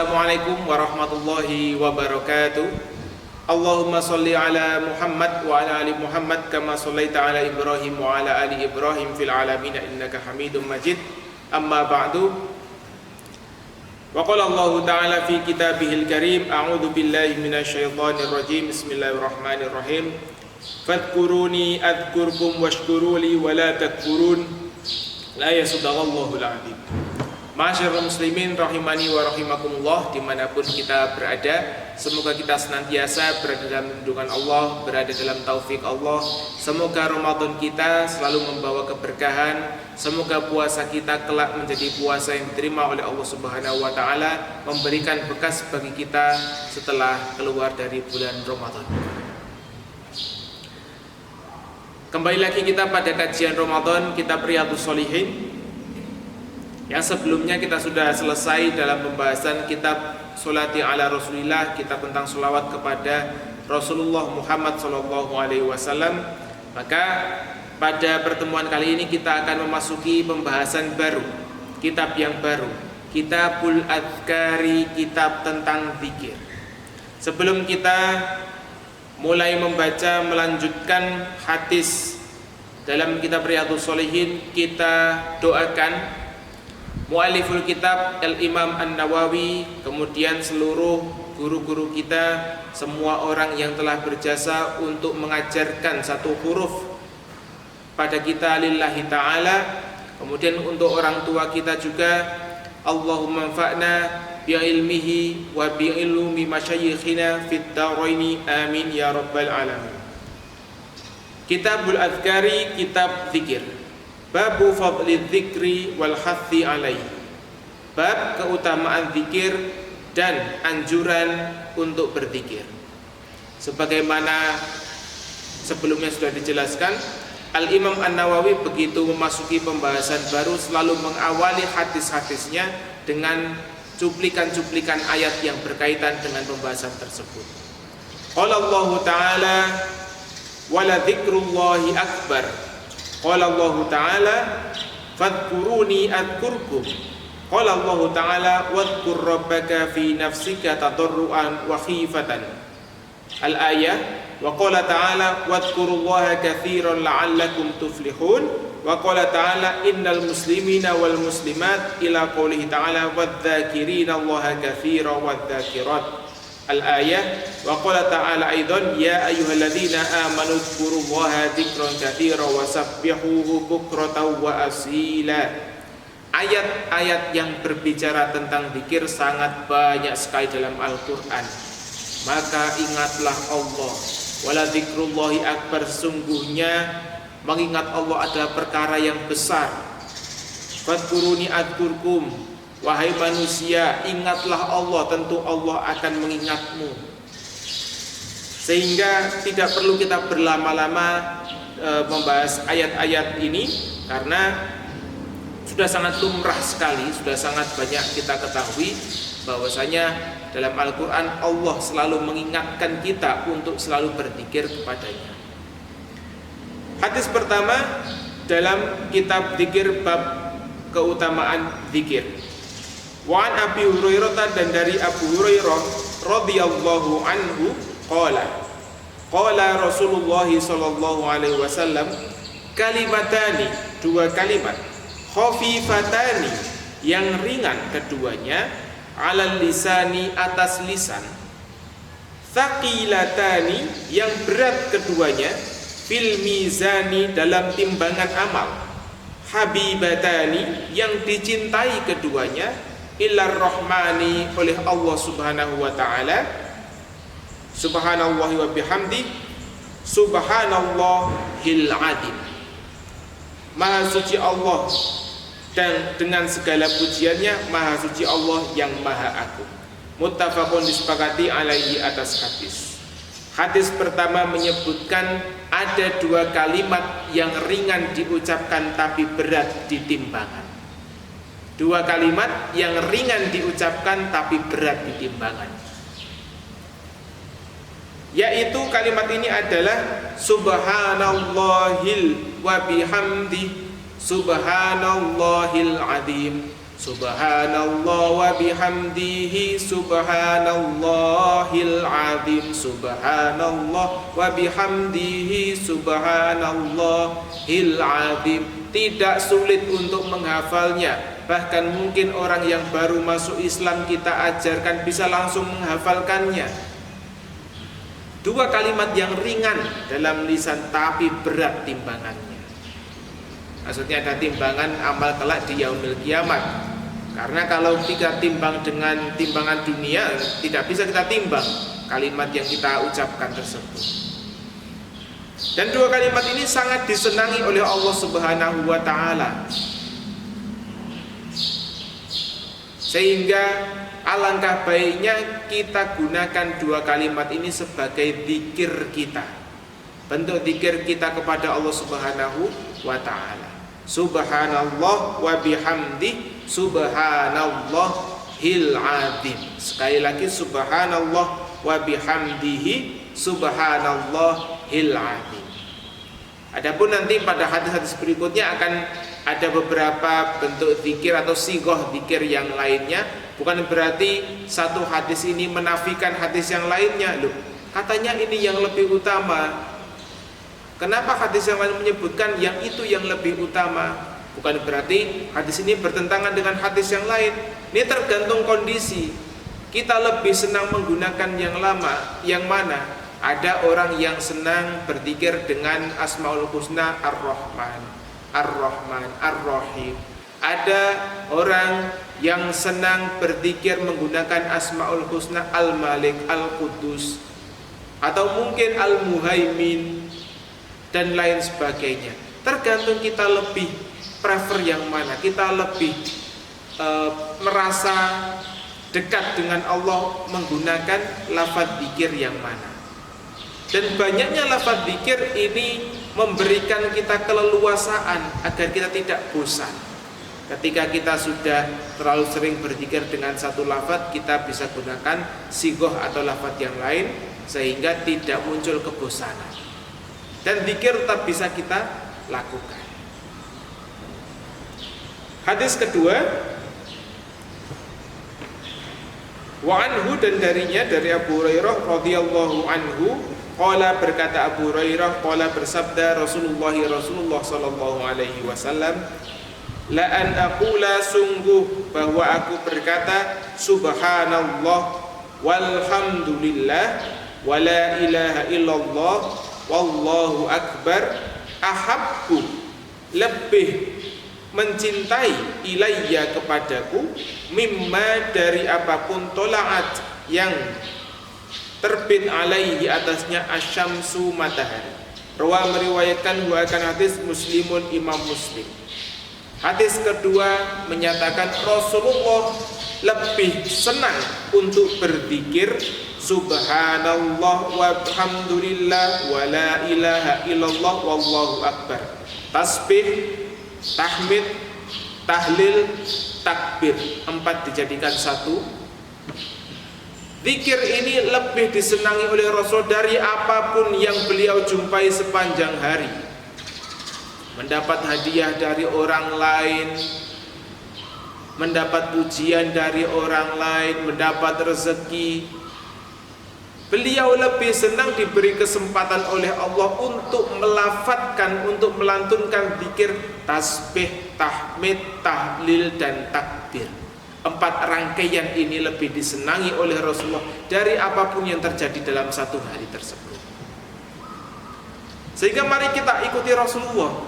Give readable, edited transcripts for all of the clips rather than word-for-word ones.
Assalamualaikum warahmatullahi wabarakatuh. Allahumma sholli ala Muhammad wa ala ali Muhammad kama shallaita ala Ibrahim wa ala ali Ibrahim fil alamin innaka Hamidum Majid. Amma ba'du. Wa qala Allah ta'ala fi kitabihil karim, a'udzu billahi minasyaitonir rajim. Bismillahirrahmanirrahim. Fadhkuruni adzkurkum washkuruli wa la takfurun. La yasudallahul adzim. Masyarul muslimin rahimani wa rahimakumullah, dimanapun kita berada, semoga kita senantiasa berada dalam lindungan Allah, berada dalam taufik Allah. Semoga Ramadan kita selalu membawa keberkahan. Semoga puasa kita kelak menjadi puasa yang diterima oleh Allah Subhanahu wa taala, memberikan bekas bagi kita setelah keluar dari bulan Ramadan. Kembali lagi kita pada kajian Ramadan kitab Riyadhus Shalihin. Yang sebelumnya kita sudah selesai dalam pembahasan kitab Sholati ala Rasulillah, kitab tentang sholawat kepada Rasulullah Muhammad SAW. Maka pada pertemuan kali ini kita akan memasuki pembahasan baru, kitab yang baru, Kitabul Adzkari, kitab tentang zikir. Sebelum kita mulai membaca melanjutkan hadis dalam kitab Riyadhus Shalihin, kita doakan mu'alliful kitab Al-Imam An-Nawawi, kemudian seluruh guru-guru kita, semua orang yang telah berjasa untuk mengajarkan satu huruf pada kita lillahi ta'ala. Kemudian untuk orang tua kita juga, Allahumma anfa'na bi'ilmihi wa bi'ilmi masyayikhina fid daraini amin ya rabbal alamin. Kitabul Adzkari, kitab zikir. Babu fadli dzikri wal hathi alaihi. Bab keutamaan zikir dan anjuran untuk berzikir. Sebagaimana sebelumnya sudah dijelaskan, Al-Imam An-Nawawi begitu memasuki pembahasan baru selalu mengawali hadis-hadisnya dengan cuplikan-cuplikan ayat yang berkaitan dengan pembahasan tersebut. Qala Allah Ta'ala wala dzikrullahi akbar. Qala Allah Ta'ala fadhkuruni adzkurkum. Qala Allah Ta'ala wadhkur rabbaka fi nafsika tadarruan wa khifatan. Al-ayah. Wa qala Ta'ala wadhkurullaha katsiran la'allakum tuflihun. Wa qala Ta'ala innal muslimina wal muslimat ila qoulihi Ta'ala wadh-dzakirina Allaha katsiran wadh-dzakirat. Al-ayah. Wa qala ta'ala aidan ya ayyuhalladzina amanu dzkurullaha dzikran katsiran wa sabbihuhu bukratan wa asila. Ayat-ayat yang berbicara tentang zikir sangat banyak sekali dalam Al-Qur'an. Maka ingatlah Allah. Wala dzikrullahi akbar, sungguhnya mengingat Allah adalah perkara yang besar. Fadhkuruni adzkurkum. Wahai manusia, ingatlah Allah, tentu Allah akan mengingatmu. Sehingga tidak perlu kita berlama-lama membahas ayat-ayat ini, karena sudah sangat lumrah sekali, sudah sangat banyak kita ketahui bahwasanya dalam Al-Quran Allah selalu mengingatkan kita untuk selalu berzikir kepadanya. Hadis pertama dalam kitab zikir, bab keutamaan zikir. Wa an Abi Hurairah, dan dari Abu Hurairah radhiyallahu anhu qala Rasulullah sallallahu alaihi wasallam kalimatani, dua kalimat, khafifatani, yang ringan keduanya, alal lisani, atas lisan, thaqilatani, yang berat keduanya, fil mizani, dalam timbangan amal, habibatani, yang dicintai keduanya, ilar rahmani, oleh Allah Subhanahu wa ta'ala, subhanallah wa bihamdi, subhanallahil adim. Maha suci Allah dan dengan segala pujiannya, maha suci Allah yang maha agung. Muttafaqun, disepakati alaihi, atas hadis. Hadis pertama menyebutkan ada dua kalimat yang ringan diucapkan tapi berat di timbangan. Dua kalimat yang ringan diucapkan tapi berat di timbangan. Yaitu kalimat ini adalah subhanallahil wa bihamdi, subhanallahil azim, Subhanallah wa bihamdihi subhanallahil azim. Subhanallah wa bihamdihi subhanallahil azim. Tidak sulit untuk menghafalnya. Bahkan mungkin orang yang baru masuk Islam kita ajarkan bisa langsung menghafalkannya. Dua kalimat yang ringan dalam lisan tapi berat timbangannya. Maksudnya ada timbangan amal kelak di yaumil kiamat. Karena kalau kita timbang dengan timbangan dunia, tidak bisa kita timbang kalimat yang kita ucapkan tersebut. Dan dua kalimat ini sangat disenangi oleh Allah Subhanahu wa taala. Sehingga alangkah baiknya kita gunakan dua kalimat ini sebagai zikir kita. Bentuk zikir kita kepada Allah Subhanahu wa taala. Subhanallah wa bihamdi subhanallahil azim. Sekali lagi subhanallah wa bihamdihi subhanallahil azim. Adapun nanti pada hadis-hadis berikutnya akan ada beberapa bentuk zikir atau sigoh zikir yang lainnya. Bukan berarti satu hadis ini menafikan hadis yang lainnya. Loh, katanya ini yang lebih utama. Kenapa hadis yang lain menyebutkan yang itu yang lebih utama? Bukan berarti hadis ini bertentangan dengan hadis yang lain. Ini tergantung kondisi. Kita lebih senang menggunakan yang lama, yang mana? Ada orang yang senang berzikir dengan Asmaul Husna Ar-Rahman, Ar-Rahman, Ar-Rahim. Ada orang yang senang berzikir menggunakan Asmaul Husna Al-Malik, Al-Quddus, atau mungkin Al-Muhaimin dan lain sebagainya. Tergantung kita lebih prefer yang mana, kita lebih merasa dekat dengan Allah menggunakan lafaz zikir yang mana. Dan banyaknya lafaz zikir ini memberikan kita keleluasaan agar kita tidak bosan. Ketika kita sudah terlalu sering berzikir dengan satu lafaz, kita bisa gunakan sigoh atau lafaz yang lain sehingga tidak muncul kebosanan. Dan zikir tetap bisa kita lakukan. Hadis kedua, wa anhu, dan darinya dari Abu Hurairah radhiyallahu anhu, qala, berkata Abu Hurairah, qala, bersabda Rasulullah sallallahu alaihi wasallam, la an aqula, sungguh bahwa aku berkata subhanallah walhamdulillah wa la ilaha illallah wallahu akbar, ahabbu, lebih mencintai, ilayya, kepadaku, mimma, dari apapun, tola'at, yang terbit, alaihi, atasnya, asyamsu, matahari. Rawa, meriwayatkan akan hadis Muslimun, Imam Muslim. Hadis kedua menyatakan Rasulullah lebih senang untuk berzikir subhanallah walhamdulillah wa la ilaha illallah wallahu akbar, tasbih, tahmid, tahlil, takbir, 4 dijadikan satu. Zikir ini lebih disenangi oleh Rasul dari apapun yang beliau jumpai sepanjang hari. Mendapat hadiah dari orang lain, mendapat pujian dari orang lain, mendapat rezeki. Beliau lebih senang diberi kesempatan oleh Allah untuk melafatkan, untuk melantunkan zikir, tasbih, tahmid, tahlil, dan takbir. 4 rangkaian ini lebih disenangi oleh Rasulullah dari apapun yang terjadi dalam satu hari tersebut. Sehingga mari kita ikuti Rasulullah.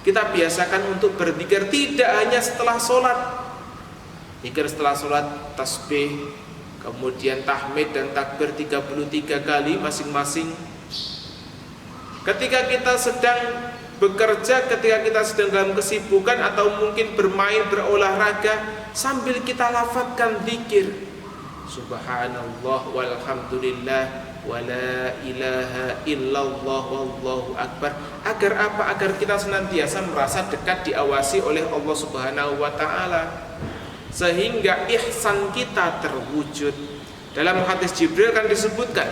Kita biasakan untuk berzikir tidak hanya setelah sholat. Zikir setelah sholat, tasbih, kemudian tahmid dan takbir 33 kali masing-masing. Ketika kita sedang bekerja, ketika kita sedang dalam kesibukan atau mungkin bermain, berolahraga, sambil kita lafadzkan zikir subhanallah walhamdulillah wa la ilaha illallah wallahu akbar. Agar apa? Agar kita senantiasa merasa dekat diawasi oleh Allah Subhanahu wa taala, sehingga ihsan kita terwujud. Dalam hadis Jibril kan disebutkan,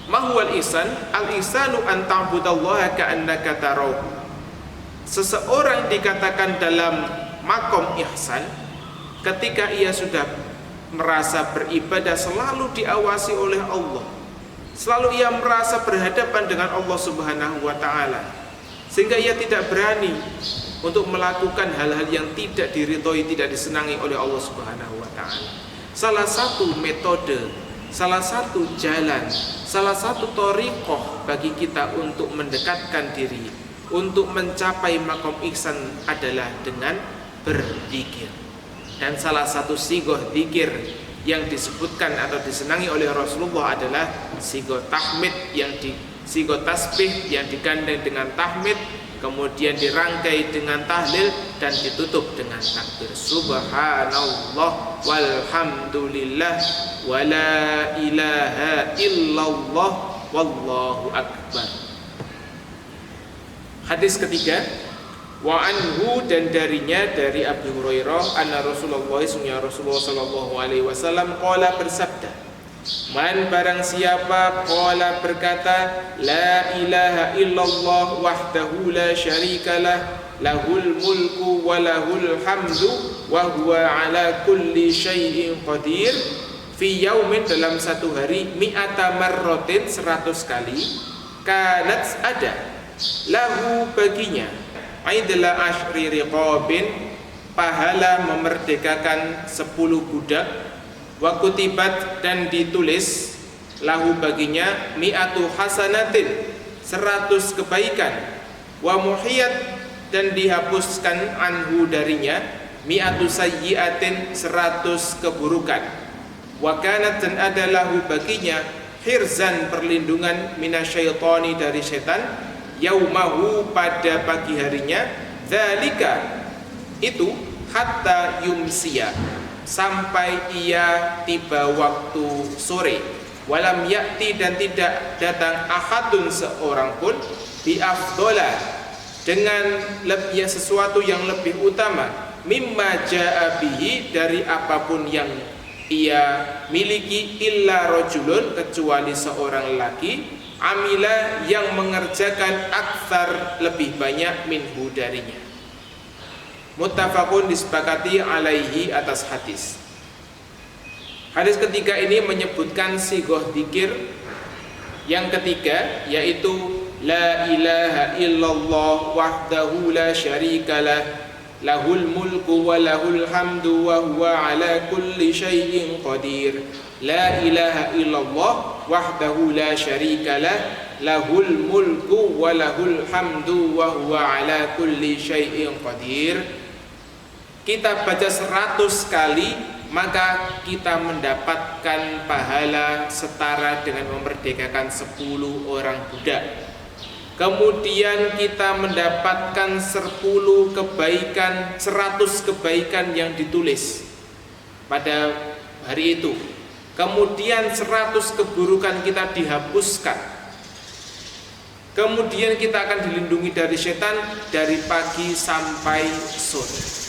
mahwal ihsan, al-ihsanu an ta'budallaha ka'annaka tarahu. Seseorang dikatakan dalam makom ihsan, ketika ia sudah merasa beribadah selalu diawasi oleh Allah, selalu ia merasa berhadapan dengan Allah Subhanahu wa ta'ala, sehingga ia tidak berani untuk melakukan hal-hal yang tidak diridhoi, tidak disenangi oleh Allah Subhanahu wa ta'ala. Salah satu metode, salah satu jalan, salah satu thariqah bagi kita untuk mendekatkan diri, untuk mencapai makom ihsan adalah dengan berzikir. Dan salah satu sigoh zikir yang disebutkan atau disenangi oleh Rasulullah adalah sigoh tahmid, sigoh tasbih yang digandeng dengan tahmid, kemudian dirangkai dengan tahlil dan ditutup dengan takbir. Subhanallah walhamdulillah wala ilaha illallah wallahu akbar. Hadis ketiga, wa anhu, dan darinya dari Abu Hurairah, anna Rasulullah sallallahu alaihi wasallam qala, bersabda, man barang siapa qala berkata la ilaha illallah wahdahu la syarikalah lahul mulku wa lahul hamdu wa huwa ala kulli syai'in qadir, fi yaumin, dalam satu hari, mi'ata marratin, 100 kali, kanat, ada, lahu, baginya, aidla asyri riqabin, pahala memerdekakan 10 budak, wa kutibat, dan ditulis, lahu, baginya, mi'atu hasanatin, 100 kebaikan, wa muhiyat, dan dihapuskan, anhu, darinya, mi'atu sayyiatin, 100 keburukan, wa kanat, dan ada, lahu, baginya, hirzan, perlindungan, minasyaitani, dari setan, yaumahu, pada pagi harinya, dzalika, itu, hatta yumsiya, sampai ia tiba waktu sore, walam yakti, dan tidak datang, ahadun, seorang pun, bi afdola, dengan lebih sesuatu yang lebih utama, mimma ja'a bihi, dari apapun yang ia miliki, illa rajulun, kecuali seorang lelaki, amila, yang mengerjakan aktsar, lebih banyak, minhu, darinya. Muttafaqun, disepakati, alaihi, atas hadis. Hadis ketiga ini menyebutkan sigoh dzikir yang ketiga, yaitu la ilaha illallah wahdahu la syarikalah lahul mulku wa lahul hamdu wa huwa ala kulli syai'in qadir. La ilaha illallah wahdahu la syarikalah lahul mulku wa lahul hamdu wa huwa ala kulli syai'in qadir. Kita baca 100 kali, maka kita mendapatkan pahala setara dengan memerdekakan 10 orang budak. Kemudian kita mendapatkan 10 kebaikan, 100 kebaikan yang ditulis pada hari itu. Kemudian 100 keburukan kita dihapuskan. Kemudian kita akan dilindungi dari setan dari pagi sampai sore.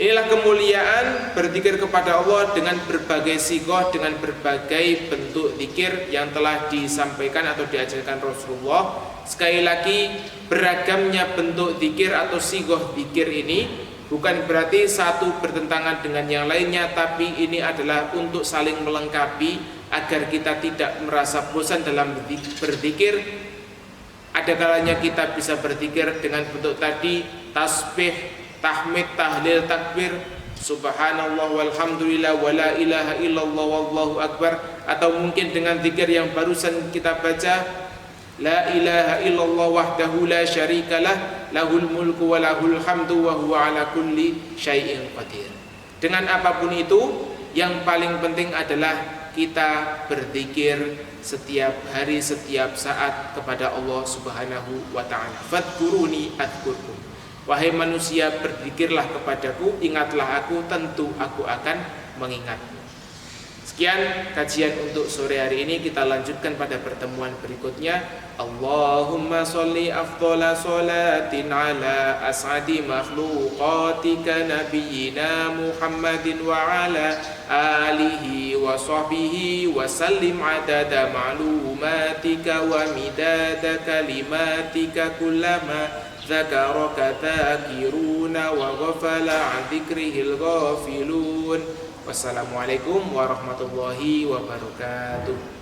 Inilah kemuliaan berzikir kepada Allah dengan berbagai sigoh, dengan berbagai bentuk zikir yang telah disampaikan atau diajarkan Rasulullah. Sekali lagi, beragamnya bentuk zikir atau sigoh zikir ini bukan berarti satu bertentangan dengan yang lainnya, tapi ini adalah untuk saling melengkapi agar kita tidak merasa bosan dalam berzikir. Ada kalanya kita bisa berzikir dengan bentuk tadi, tasbih, tahmid, tahlil, takbir, subhanallah walhamdulillah wala ilaha illallah wallahu akbar, atau mungkin dengan zikir yang barusan kita baca, la ilaha illallah wahdahu la syarikalah lahul mulku wa lahul hamdu wa huwa ala kulli syai'in qadir. Dengan apapun itu, yang paling penting adalah kita berzikir setiap hari, setiap saat kepada Allah Subhanahu wa ta'ala. Fadkuruni adkurkum. Wahai manusia, berzikirlah kepadaku, ingatlah aku, tentu aku akan mengingatmu. Sekian kajian untuk sore hari ini, kita lanjutkan pada pertemuan berikutnya. Allahumma sholli afdhala sholatin ala as'adi makhluqatika nabiyyina Muhammadin wa ala alihi wa sahbihi wa sallim adada ma'lumatika wa midada kalimatika kullama dzakaraka dzakiruna wa ghafala an dzikrihil ghafilun. Wassalamualaikum warahmatullahi wabarakatuh.